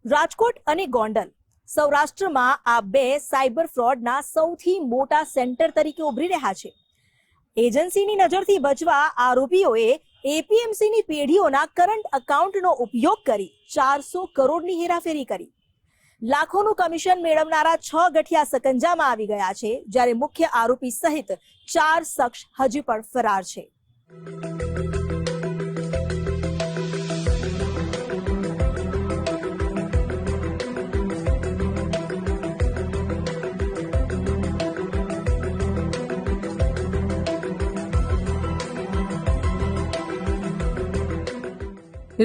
રાજકોટ અને ગોંડલ સૌરાષ્ટ્રમાં આ બે સાયબર ફ્રોડના સૌથી મોટા સેન્ટર તરીકે ઉભરી રહ્યા છે। એજન્સીની નજરથી બચવા આરોપીઓએ એપીએમસીની પેઢીઓના કરંટ એકાઉન્ટનો ઉપયોગ કરી 400 કરોડની હેરાફેરી કરી। લાખોનું કમિશન મેળવનારા 6 ગઠિયા સકંજામાં આવી ગયા છે, જ્યારે મુખ્ય આરોપી સહિત 4 શખ્સ હજી પણ ફરાર છે।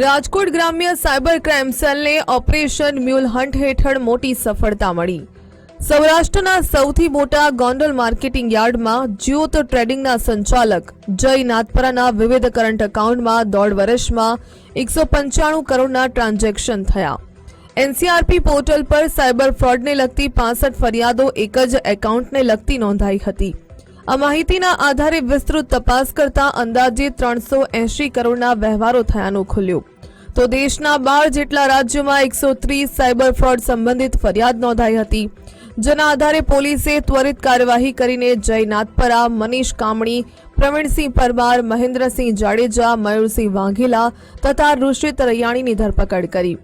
રાજકોટ ગ્રામ્ય સાયબર ક્રાઇમ સેલને ઓપરેશન મ્યુલ હન્ટ હેઠળ મોટી સફળતા મળી। સૌરાષ્ટ્રના સૌથી મોટા ગોંડલ માર્કેટિંગ યાર્ડમાં જ્યોત ટ્રેડિંગના સંચાલક જય નાથપરાના વિવિધ કરંટ એકાઉન્ટમાં 1.5 વર્ષમાં 195 કરોડના ટ્રાન્ઝેક્શન થયા। એનસીઆરપી પોર્ટલ પર સાયબર ફ્રોડને લગતી 65 ફરિયાદો એક જ એકાઉન્ટને લગતી નોંધાઈ હતી। આ માહિતીના આધારે વિસ્તૃત તપાસ કરતા અંદાજે 380 કરોડના વ્યવહારો થયાનું ખુલ્યું। તો દેશના 12 જેટલા રાજ્યોમાં 130 સાયબર ફ્રોડ સંબંધિત ફરિયાદ નોંધાઈ હતી, જેના આધારે પોલીસે ત્વરિત કાર્યવાહી કરીને જય નાથપરા, મનીષ કામણી, પ્રવીણસિંહ પરમાર, મહેન્દ્રસિંહ જાડેજા, મયુરસિંહ વાઘેલા તથા ઋષિત રૈયાણીની ધરપકડ કરી।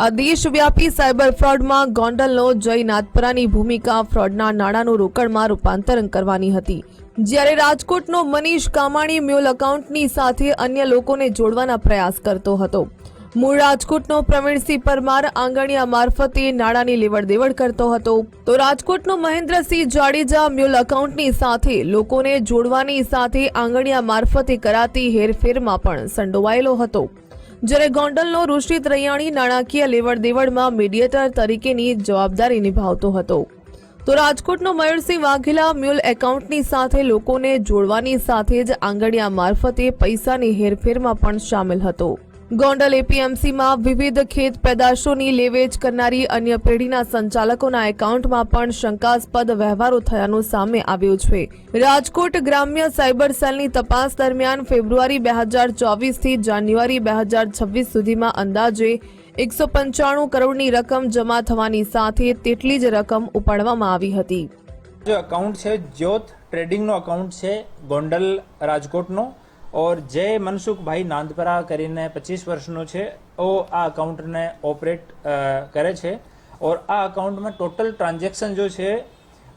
આ દેશવ્યાપી સાયબર ફ્રોડમાં ગોંડલનો જય નાથપરાની ભૂમિકા ફ્રોડના નાણાંનું રોકડમાં રૂપાંતરણ કરવાની હતી, જ્યારે રાજકોટનો મનીષ કામાણી મ્યુલ એકાઉન્ટની સાથે અન્ય લોકોને જોડવાના પ્રયાસ કરતો હતો। મૂળ રાજકોટનો પ્રવીણસિંહ પરમાર આંગણિયા મારફતે નાણાંની લેવડ દેવડ કરતો હતો, તો રાજકોટનો મહેન્દ્રસિંહ જાડેજા મ્યુલ એકાઉન્ટની સાથે લોકોને જોડવાની સાથે આંગણિયા મારફતે કરાતી હેરફેરમાં પણ સંડોવાયેલો હતો, જ્યારે ગોંડલનો ઋષિત રૈયાણી નાણાકીય લેવડ દેવડમાં મીડિયેટર તરીકેની જવાબદારી નિભાવતો હતો, તો રાજકોટનો મયુરસિંહ વાઘેલા મ્યુલ એકાઉન્ટની સાથે લોકોને જોડવાની સાથે જ આંગણિયા મારફતે પૈસાની હેરફેરમાં પણ સામેલ હતો। ગોંડલ એપીએમસીમાં વિવિધ ખેત પેદાશોની લેવેચ કરનારી અન્ય પેઢીના સંચાલકોના એકાઉન્ટમાં પણ શંકાસ્પદ વ્યવહારો થયાનું સામે આવ્યું છે। રાજકોટ ગ્રામ્ય સાયબર સેલની તપાસ દરમિયાન ફેબ્રુઆરી 2024 થી જાન્યુઆરી 2026 સુધીમાં અંદાજે 195 કરોડની રકમ જમા થવાની સાથે તેટલી જ રકમ ઉપાડવામાં આવી હતી। जो अकाउंट है ज्योत ट्रेडिंग नो अकाउंट है गोंडल राजकोट नो और जय मनसुख भाई नांदपरा करीने 25 वर्षनो છે ઓ આ અકાઉન્ટને ઓપરેટ કરે છે और આ અકાઉન્ટમાં ટોટલ ટ્રાન્ઝેક્શન જો છે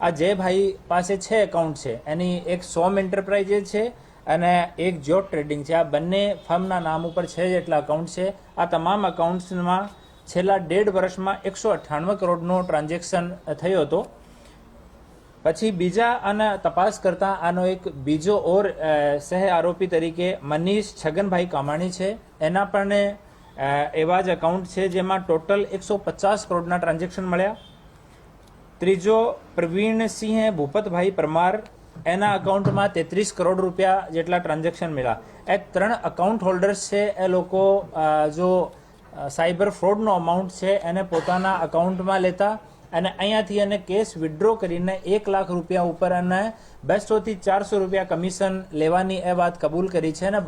આ જય ભાઈ પાસે 6 એકાઉન્ટ છે, એની એક સોમ એન્ટરપ્રાઇઝ છે અને એક જ્યોત ટ્રેડિંગ છે। આ બંને ફર્મના નામ ઉપર 6 જેટલા અકાઉન્ટ છે। આ તમામ અકાઉન્ટ્સમાં છેલ્લા 1.5 વર્ષમાં 198 કરોડનો ટ્રાન્ઝેક્શન થયો હતો। પછી બીજા અને તપાસ કરતા આનો એક બીજો ઓર સહ આરોપી તરીકે મનીષ છગનભાઈ કામાણી છે, એના પણ એવા જ અકાઉન્ટ છે જેમાં ટોટલ 150 કરોડના ટ્રાન્ઝેક્શન મળ્યા। ત્રીજો પ્રવીણસિંહ ભૂપતભાઈ પરમાર, એના અકાઉન્ટમાં 33 કરોડ રૂપિયા જેટલા ટ્રાન્ઝેક્શન મળ્યા। એ 3 અકાઉન્ટ હોલ્ડર્સ છે, એ લોકો જો સાયબર ફ્રોડનો અમાઉન્ટ છે એને પોતાના અકાઉન્ટમાં લેતા અને અહીંયાથી એને કેસ વિથડ્રો કરીને 1 લાખ રૂપિયા ઉપર અને 200 થી 400 રૂપિયા કમિશન લેવાની એ વાત કબૂલ કરી છે ને।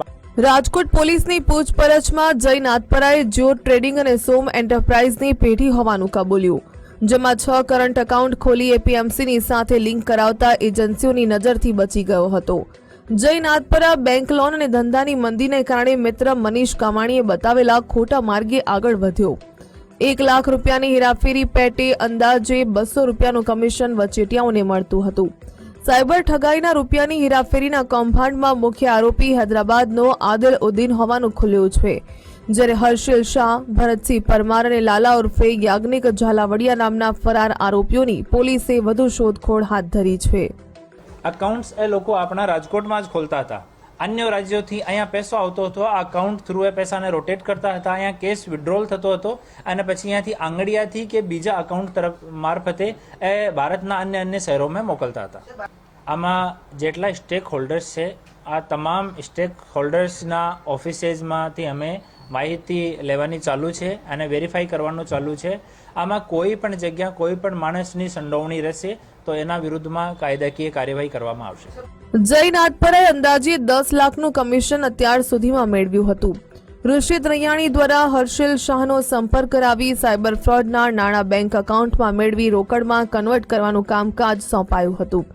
રાજકોટ પોલીસની પૂછપરછમાં જય નાથપરાએ જ્યોત ટ્રેડિંગ અને સોમ એન્ટરપ્રાઇઝની પેઢી હોવાનું કબૂલ્યું, જેમાં 6 કરંટ એકાઉન્ટ ખોલી એપીએમસીની સાથે લિંક કરાવતા એજન્સીઓની નજરથી બચી ગયો હતો। જય નાથપરા બેંક લોન અને ધંધાની મંદીને કારણે મિત્ર મનીષ કામાણીએ બતાવેલા ખોટા માર્ગે આગળ વધ્યો। 1 લાખ રૂપિયાની હેરાફેરી પેટે અંદાજે 200 રૂપિયાનું કમિશન વચેટિયાઓને મળતું હતું। સાયબર ઠગાઈના રૂપિયાની હેરાફેરીના કૌભાંડમાં મુખ્ય આરોપી હૈદરાબાદનો આદિલ ઉદ્દીન હોવાનું ખુલ્યું છે, જ્યારે હર્ષિલ શાહ, ભરતસિંહ પરમાર અને લાલા ઉર્ફે યાજ્ઞિક ઝાલાવડિયા નામના ફરાર આરોપીઓની પોલીસે વધુ શોધખોળ હાથ ધરી છે। અકાઉન્ટ્સ એ લોકો આપણા રાજકોટમાં જ ખોલતા હતા, અન્ય રાજ્યોથી અહીંયા પૈસો આવતો હતો, આ અકાઉન્ટ થ્રુ એ પૈસાને રોટેટ કરતા હતા, અહીંયા કેસ વિથડ્રોલ થતો હતો અને પછી અહીંયાથી આંગડિયાથી કે બીજા અકાઉન્ટ તરફ મારફતે એ ભારતના અન્ય શહેરોમાં મોકલતા હતા। આમાં જેટલા સ્ટેક હોલ્ડર્સ છે આ તમામ સ્ટેક હોલ્ડર્સના ઓફિસેસમાંથી અમે માહિતી લેવાની ચાલુ છે અને વેરીફાઈ કરવાનું ચાલુ છે। આમાં કોઈ પણ જગ્યા કોઈ પણ માણસની સંડોવણી રહેશે તો એના વિરુદ્ધમાં કાયદાકીય કાર્યવાહી કરવામાં આવશે। જય નાથપરાએ અંદાજે 10 લાખનું કમિશન અત્યાર સુધીમાં મેળવ્યું હતું। ઋષિત રૈયાણી દ્વારા હર્ષિલ શાહનો સંપર્ક કરાવી સાયબર ફ્રોડના નાણાં બેંક એકાઉન્ટમાં મેળવી રોકડમાં કન્વર્ટ કરવાનું કામકાજ સોંપાયું હતું.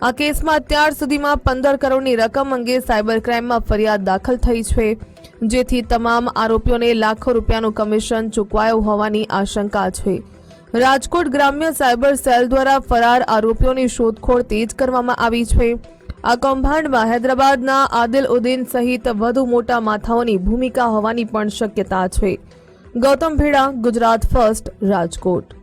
આ કેસમાં અત્યાર સુધીમાં 15 કરોડની રકમ અંગે સાયબર ક્રાઇમમાં ફરિયાદ દાખલ થઈ છે, જેથી તમામ આરોપીઓને લાખો રૂપિયાનું કમિશન ચૂકવાયું હોવાની આશંકા છે. રાજકોટ ગ્રામ્ય સાયબર સેલ દ્વારા ફરાર આરોપીઓની શોધખોળ તેજ કરવામાં આવી છે. આ કૌભાંડમાં હૈદરાબાદના આદિલ ઉદ્દીન સહિત વધુ મોટા માથાઓની ભૂમિકા હોવાની પણ શક્યતા છે. ગૌતમ ભેડા, ગુજરાત ફર્સ્ટ, રાજકોટ.